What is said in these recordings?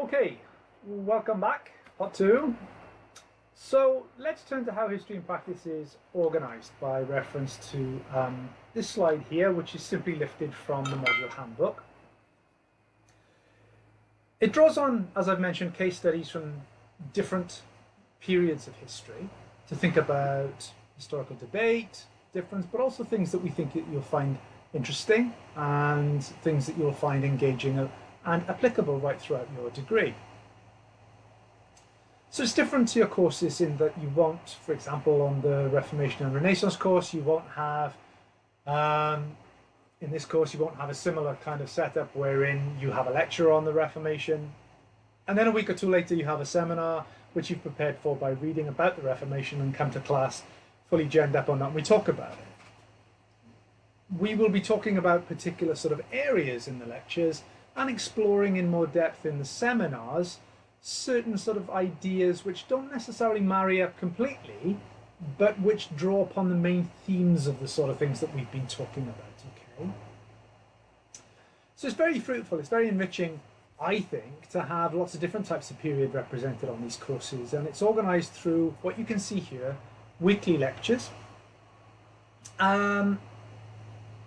Okay, welcome back, part two. So let's turn to how history in practice is organized by reference to this slide here, which is simply lifted from the module handbook. It draws on, as I've mentioned, case studies from different periods of history to think about historical debate, difference, but also things that we think you'll find interesting and things that you'll find engaging and applicable right throughout your degree. So it's different to your courses in that you won't, for example, on the Reformation and Renaissance course, you won't have, in this course, you won't have a similar kind of setup wherein you have a lecture on the Reformation, and then a week or two later you have a seminar which you've prepared for by reading about the Reformation and come to class fully genned up on that and we talk about it. We will be talking about particular sort of areas in the lectures and exploring in more depth in the seminars certain sort of ideas which don't necessarily marry up completely, but which draw upon the main themes of the sort of things that we've been talking about, okay? So it's very fruitful, it's very enriching, I think, to have lots of different types of period represented on these courses, and it's organized through what you can see here, weekly lectures. In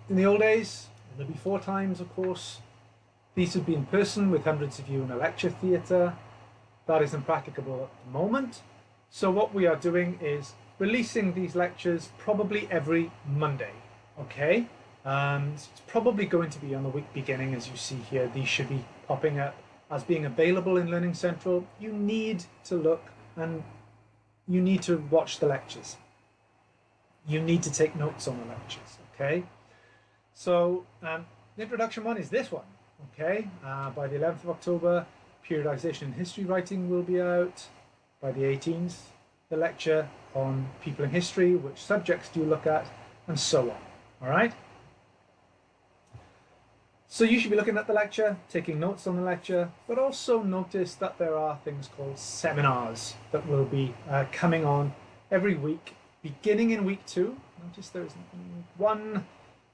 the old days, in the before times, of course, these would be in person with hundreds of you in a lecture theatre. That is impracticable at the moment. So what we are doing is releasing these lectures probably every Monday, okay? It's probably going to be on the week beginning, as you see here. These should be popping up as being available in Learning Central. You need to look and you need to watch the lectures. You need to take notes on the lectures, okay? So the introduction one is this one, okay? By the 11th of October, periodization in history writing will be out. By the 18th, the lecture on people in history, which subjects do you look at, and so on, all right? So you should be looking at the lecture, taking notes on the lecture, but also notice that there are things called seminars that will be coming on every week, beginning in week 2. Notice there is one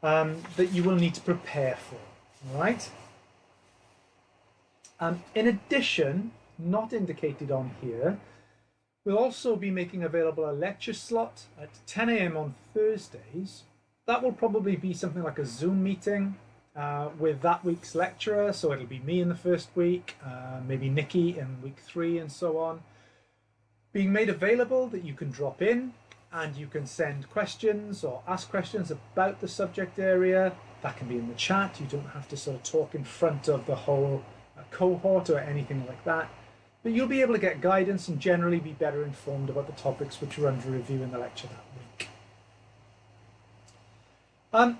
that you will need to prepare for, all right? In addition, not indicated on here, we'll also be making available a lecture slot at 10 AM on Thursdays. That will probably be something like a Zoom meeting with that week's lecturer. So it'll be me in the first week, maybe Nikki in week 3 and so on. Being made available that you can drop in and you can send questions or ask questions about the subject area. That can be in the chat. You don't have to sort of talk in front of the whole cohort or anything like that, but you'll be able to get guidance and generally be better informed about the topics which are under review in the lecture that week.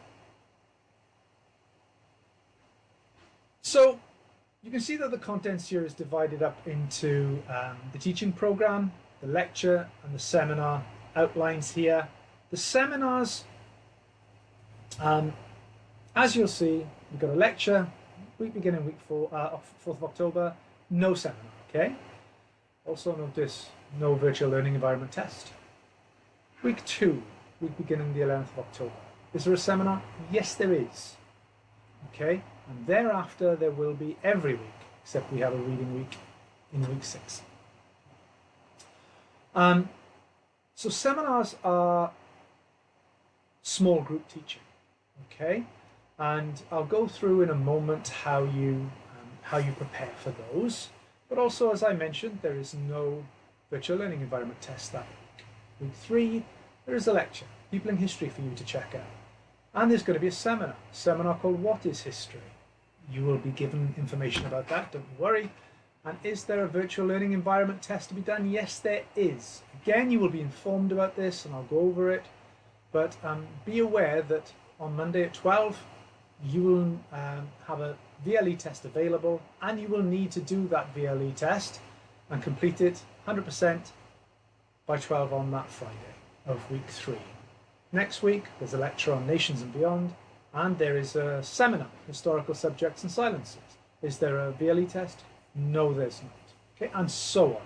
So you can see that the contents here is divided up into the teaching program, the lecture, and the seminar outlines here. The seminars, as you'll see, we've got a lecture, week beginning week 4th of October, no seminar, okay? Also notice no virtual learning environment test. Week 2, week beginning the 11th of October. Is there a seminar? Yes, there is, okay? And thereafter there will be every week, except we have a reading week in week 6. So seminars are small group teaching, okay? And I'll go through in a moment how you prepare for those. But also, as I mentioned, there is no virtual learning environment test that week. Week 3, there is a lecture, people in history for you to check out. And there's going to be a seminar called What is History? You will be given information about that, don't worry. And is there a virtual learning environment test to be done? Yes, there is. Again, you will be informed about this and I'll go over it. But be aware that on Monday at 12, you will have a VLE test available and you will need to do that VLE test and complete it 100% by 12 on that Friday of week 3. Next week, there's a lecture on Nations and Beyond, and there is a seminar, Historical Subjects and Silences. Is there a VLE test? No, there's not. Okay, and so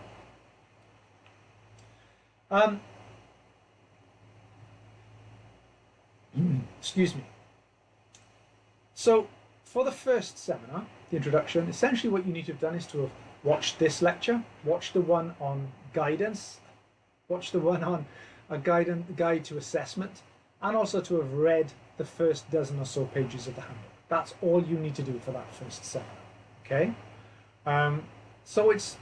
on. Excuse me. So for the first seminar, the introduction, essentially what you need to have done is to have watched this lecture, watched the one on guidance, watched the one on a guide to assessment, and also to have read the first dozen or so pages of the handbook. That's all you need to do for that first seminar. Okay? So it's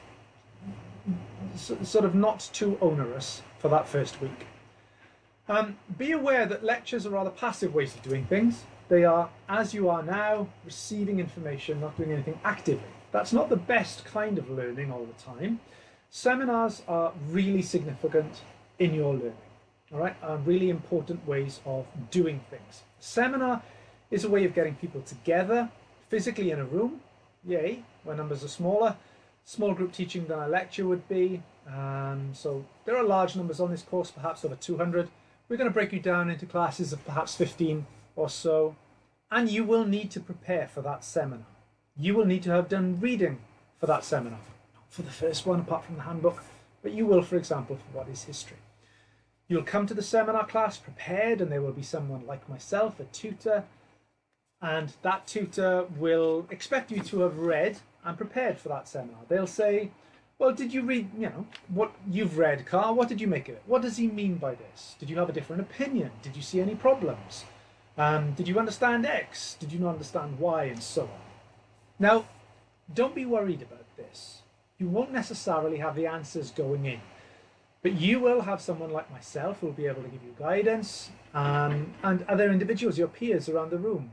sort of not too onerous for that first week. Be aware that lectures are rather passive ways of doing things. They are, as you are now, receiving information, not doing anything actively. That's not the best kind of learning all the time. Seminars are really significant in your learning, all right? Really important ways of doing things. Seminar is a way of getting people together physically in a room, yay, where numbers are smaller. Small group teaching than a lecture would be. So there are large numbers on this course, perhaps over 200. We're going to break you down into classes of perhaps 15 or so, and you will need to prepare for that seminar. You will need to have done reading for that seminar. Not for the first one, apart from the handbook, but you will, for example, for what is history. You'll come to the seminar class prepared, and there will be someone like myself, a tutor, and that tutor will expect you to have read and prepared for that seminar. They'll say, well, did you read, what you've read, Carl, what did you make of it? What does he mean by this? Did you have a different opinion? Did you see any problems? Did you understand X? Did you not understand Y? And so on. Now, don't be worried about this. You won't necessarily have the answers going in, but you will have someone like myself who will be able to give you guidance, and other individuals, your peers around the room,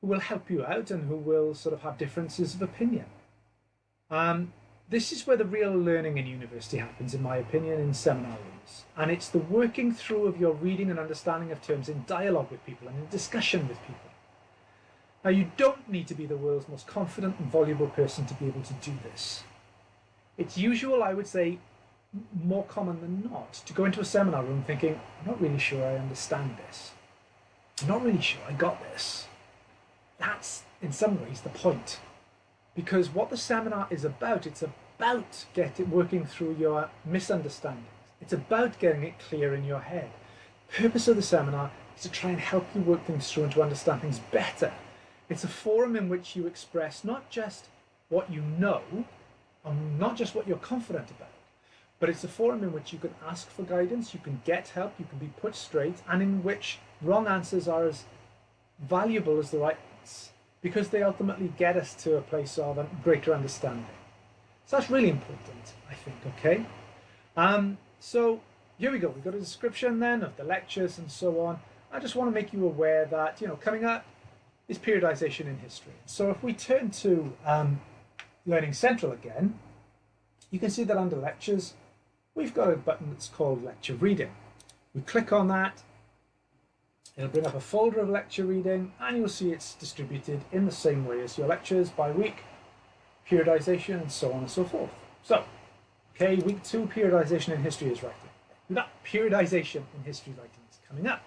who will help you out and who will sort of have differences of opinion. This is where the real learning in university happens, in my opinion, in seminar rooms. And it's the working through of your reading and understanding of terms in dialogue with people and in discussion with people. Now, you don't need to be the world's most confident and voluble person to be able to do this. It's usual, I would say, more common than not, to go into a seminar room thinking, I'm not really sure I understand this. I'm not really sure I got this. That's, in some ways, the point. Because what the seminar is about, it's about working through your misunderstandings. It's about getting it clear in your head. The purpose of the seminar is to try and help you work things through and to understand things better. It's a forum in which you express not just what you know, and not just what you're confident about, but it's a forum in which you can ask for guidance, you can get help, you can be put straight, and in which wrong answers are as valuable as the right ones, because they ultimately get us to a place of greater understanding. So that's really important, I think, okay? So here we go. We've got a description then of the lectures and so on. I just want to make you aware that, coming up is periodization in history. So if we turn to Learning Central again, you can see that under lectures, we've got a button that's called lecture reading. We click on that. It'll bring up a folder of lecture reading, and you'll see it's distributed in the same way as your lectures by week, periodization, and so on and so forth. So, okay, week 2, periodization in history is writing. That periodization in history writing is coming up.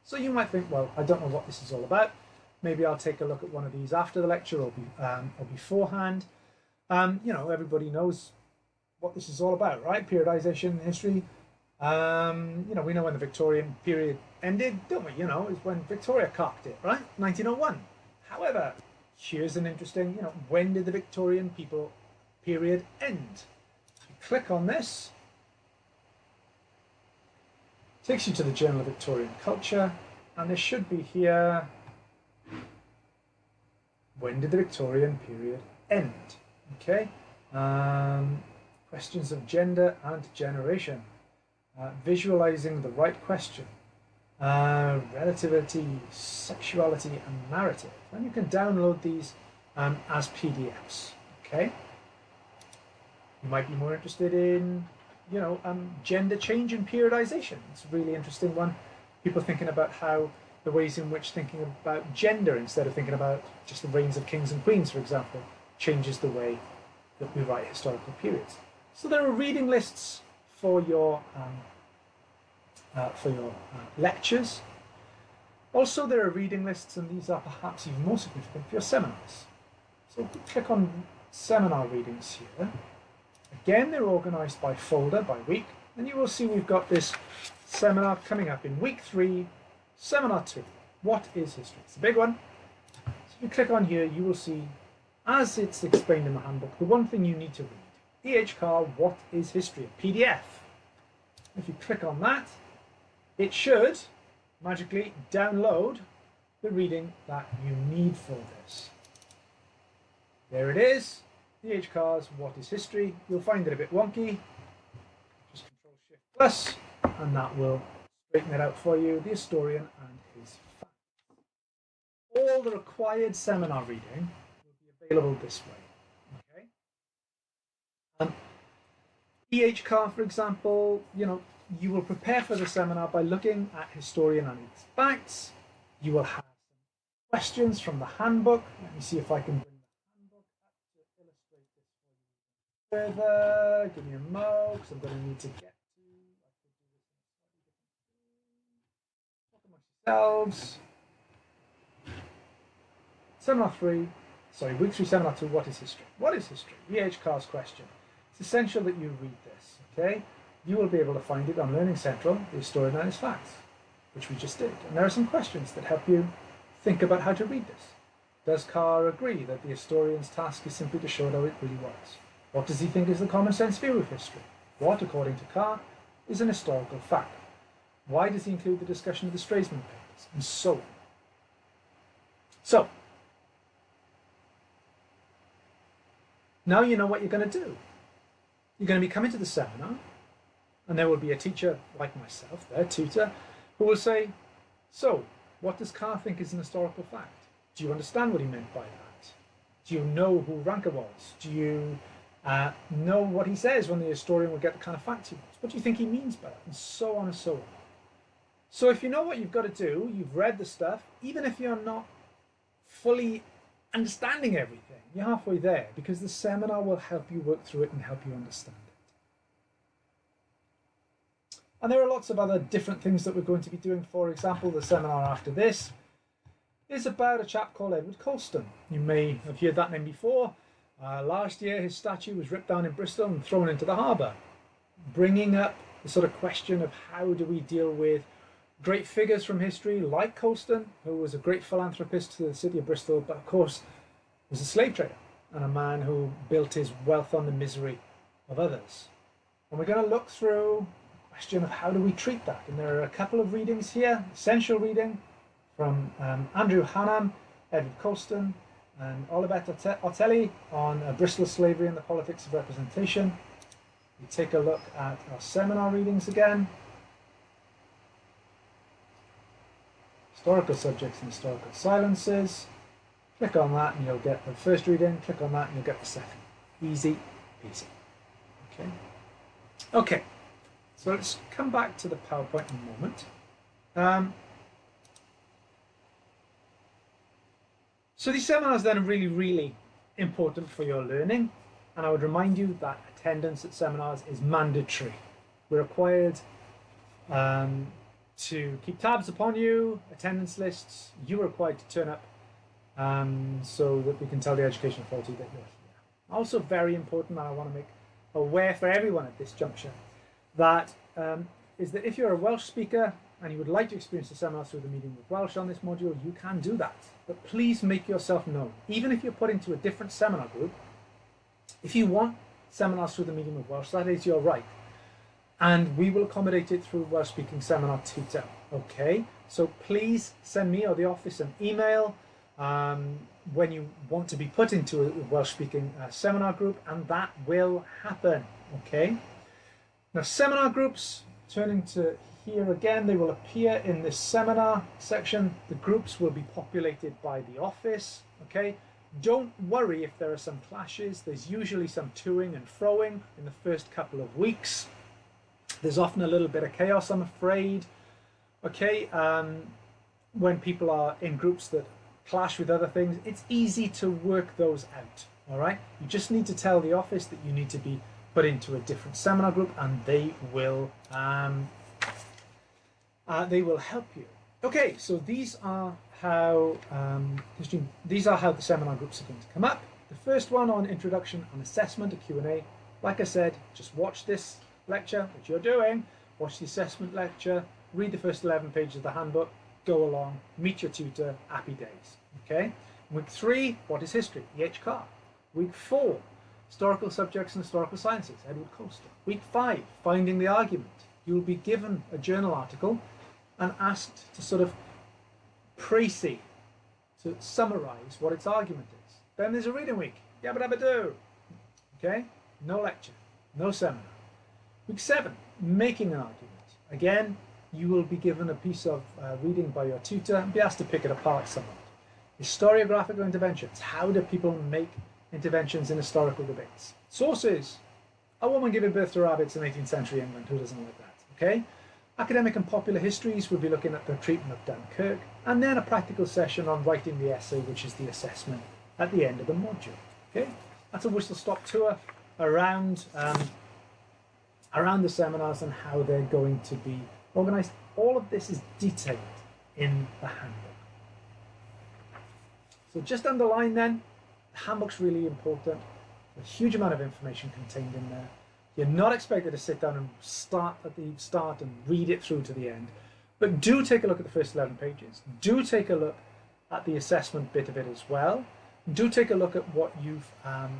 So you might think, well, I don't know what this is all about. Maybe I'll take a look at one of these after the lecture or beforehand. Everybody knows what this is all about, right? Periodization in history. We know when the Victorian period ended, don't we? It's when Victoria cocked it, right? 1901. However, here's an interesting, when did the Victorian period end? So you click on this, takes you to the Journal of Victorian Culture, and there should be here, when did the Victorian period end? Okay. Questions of gender and generation. Visualizing the right question, relativity, sexuality, and narrative. And you can download these as PDFs. Okay. You might be more interested in, gender change and periodization. It's a really interesting one. People thinking about how the ways in which thinking about gender instead of thinking about just the reigns of kings and queens, for example, changes the way that we write historical periods. So there are reading lists for your lectures. Also, there are reading lists, and these are perhaps even more significant for your seminars. So if we click on seminar readings here, again, they're organized by folder, by week, and you will see we've got this seminar coming up in week 3, seminar 2. What is history? It's a big one. So If you click on here, you will see, as it's explained in the handbook, the one thing you need to read. E.H. Carr, What is History? A PDF. If you click on that, it should magically download the reading that you need for this. There it is, E.H. Carr's What is History? You'll find it a bit wonky. Just Control Shift Plus, and that will straighten it out for you. The historian and his facts. All the required seminar reading will be available this way. Okay. E.H. Carr, for example, you will prepare for the seminar by looking at historian and its facts. You will have some questions from the handbook. Let me see if I can bring the handbook up to illustrate this for you further. Give me a mo, because I'm going to need to get to. Talk amongst yourselves. Seminar 3, sorry, week 3, seminar 2, what is history? What is history? E.H. Carr's question. It's essential that you read this, okay? You will be able to find it on Learning Central, the historian and his facts, which we just did. And there are some questions that help you think about how to read this. Does Carr agree that the historian's task is simply to show how it really was? What does he think is the common sense view of history? What, according to Carr, is an historical fact? Why does he include the discussion of the Straisman papers? And so on. So, now you know what you're going to do. You're going to be coming to the seminar, and there will be a teacher like myself, their tutor, who will say, so, what does Carr think is an historical fact? Do you understand what he meant by that? Do you know who Ranker was? Do you know what he says when the historian will get the kind of facts he wants? What do you think he means by that? And so on and so on. So if you know what you've got to do, you've read the stuff, even if you're not fully understanding everything, you're halfway there, because the seminar will help you work through it and help you understand it. And there are lots of other different things that we're going to be doing. For example, the seminar after this is about a chap called Edward Colston. You may have heard that name before. Last year his statue was ripped down in Bristol and thrown into the harbour, bringing up the sort of question of how do we deal with great figures from history like Colston, who was a great philanthropist to the city of Bristol, but of course was a slave trader and a man who built his wealth on the misery of others. And we're going to look through the question of how do we treat that. And there are a couple of readings here, essential reading from Andrew Hannam, Edward Colston, and Olibet Otelli on Bristol slavery and the politics of representation. We take a look at our seminar readings again. Historical subjects and historical silences. Click on that and you'll get the first reading. Click on that and you'll get the second. Easy peasy. Okay. Okay. So let's come back to the PowerPoint in a moment. So these seminars then are really, really important for your learning. And I would remind you that attendance at seminars is mandatory. We're required to keep tabs upon you, attendance lists. You're required to turn up so that we can tell the education authority that you're here. Also very important, and I want to make aware for everyone at this juncture, that is that if you're a Welsh speaker and you would like to experience the seminar through the medium of Welsh on this module, you can do that. But please make yourself known. Even if you're put into a different seminar group, if you want seminars through the medium of Welsh, that is your right. And we will accommodate it through Welsh Speaking Seminar Tutor. Okay, so please send me or the office an email when you want to be put into a Welsh Speaking seminar group, and that will happen. Okay, now seminar groups, turning to here again, they will appear in this seminar section. The groups will be populated by the office. Okay, don't worry if there are some clashes. There's usually some toing and froing in the first couple of weeks. There's often a little bit of chaos, I'm afraid. Okay, when people are in groups that clash with other things, it's easy to work those out. All right, you just need to tell the office that you need to be put into a different seminar group, and they will help you. Okay, so these are how the seminar groups are going to come up. The first one on introduction and assessment, a Q&A. Like I said, just watch this lecture, which you're doing, watch the assessment lecture, read the first 11 pages of the handbook, go along, meet your tutor, happy days. Okay, Week 3, what is history? E.H. Carr. Week 4, historical subjects and historical sciences, Edward Colston. Week 5, finding the argument. You will be given a journal article and asked to sort of précis, to summarize what its argument is. Then there's a reading week. Yabba dabba do. Okay? No lecture. No seminar. Week 7, making an argument. Again, you will be given a piece of reading by your tutor and be asked to pick it apart somewhat. Historiographical interventions. How do people make interventions in historical debates? Sources. A woman giving birth to rabbits in 18th century England. Who doesn't like that? Okay? Academic and popular histories, we'll be looking at the treatment of Dunkirk, and then a practical session on writing the essay, which is the assessment at the end of the module. Okay? That's a whistle-stop tour around the seminars and how they're going to be organised. All of this is detailed in the handbook. So just underline then, the handbook's really important. A huge amount of information contained in there. You're not expected to sit down and start at the start and read it through to the end. But do take a look at the first 11 pages. Do take a look at the assessment bit of it as well. Do take a look at what you've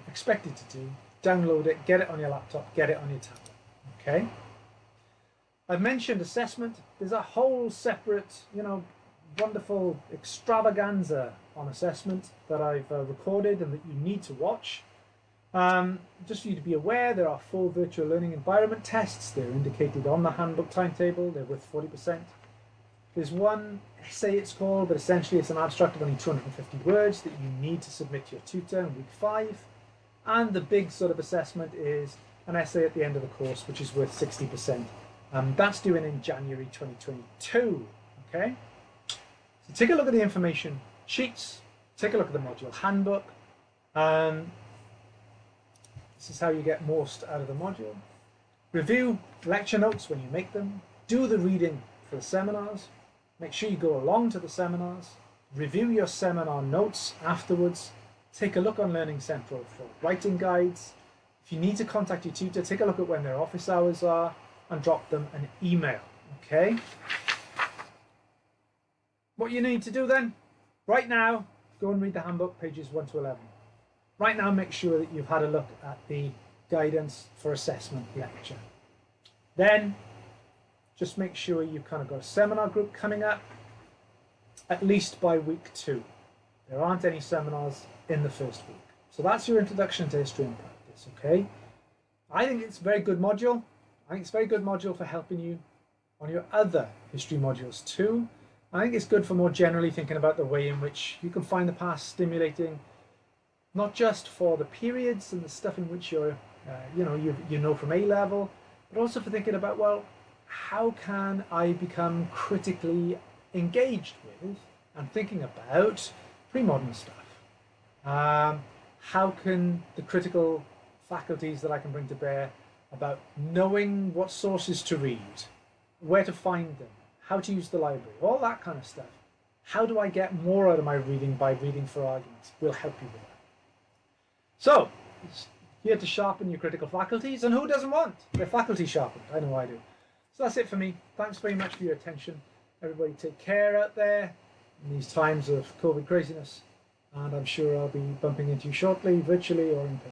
expected to do. Download it, get it on your laptop, get it on your tablet. Okay? I've mentioned assessment. There's a whole separate, wonderful extravaganza on assessment that I've recorded and that you need to watch. Just for you to be aware, there are 4 virtual learning environment tests. They're indicated on the handbook timetable. They're worth 40%. There's one essay, it's called, but essentially it's an abstract of only 250 words that you need to submit to your tutor in week 5. And the big sort of assessment is an essay at the end of the course, which is worth 60%. That's due in January 2022. Okay? So take a look at the information sheets. Take a look at the module handbook. This is how you get most out of the module. Review lecture notes when you make them. Do the reading for the seminars. Make sure you go along to the seminars. Review your seminar notes afterwards. Take a look on Learning Central for writing guides. If you need to contact your tutor, take a look at when their office hours are and drop them an email. Okay? What you need to do then, right now, go and read the handbook, pages 1 to 11. Right now, make sure that you've had a look at the guidance for assessment lecture. Then, just make sure you've kind of got a seminar group coming up, at least by week 2. There aren't any seminars in the first week. So that's your introduction to history and practice, okay? I think it's a very good module. I think it's a very good module for helping you on your other history modules too. I think it's good for more generally thinking about the way in which you can find the past stimulating, not just for the periods and the stuff in which you're, you know from A level, but also for thinking about, well, how can I become critically engaged with and thinking about pre-modern stuff? How can the critical faculties that I can bring to bear about knowing what sources to read, where to find them, how to use the library, all that kind of stuff. How do I get more out of my reading by reading for arguments? We'll help you with that. So, it's here to sharpen your critical faculties, and who doesn't want their faculty sharpened? I know I do. So that's it for me. Thanks very much for your attention. Everybody take care out there in these times of COVID craziness, and I'm sure I'll be bumping into you shortly, virtually or in person.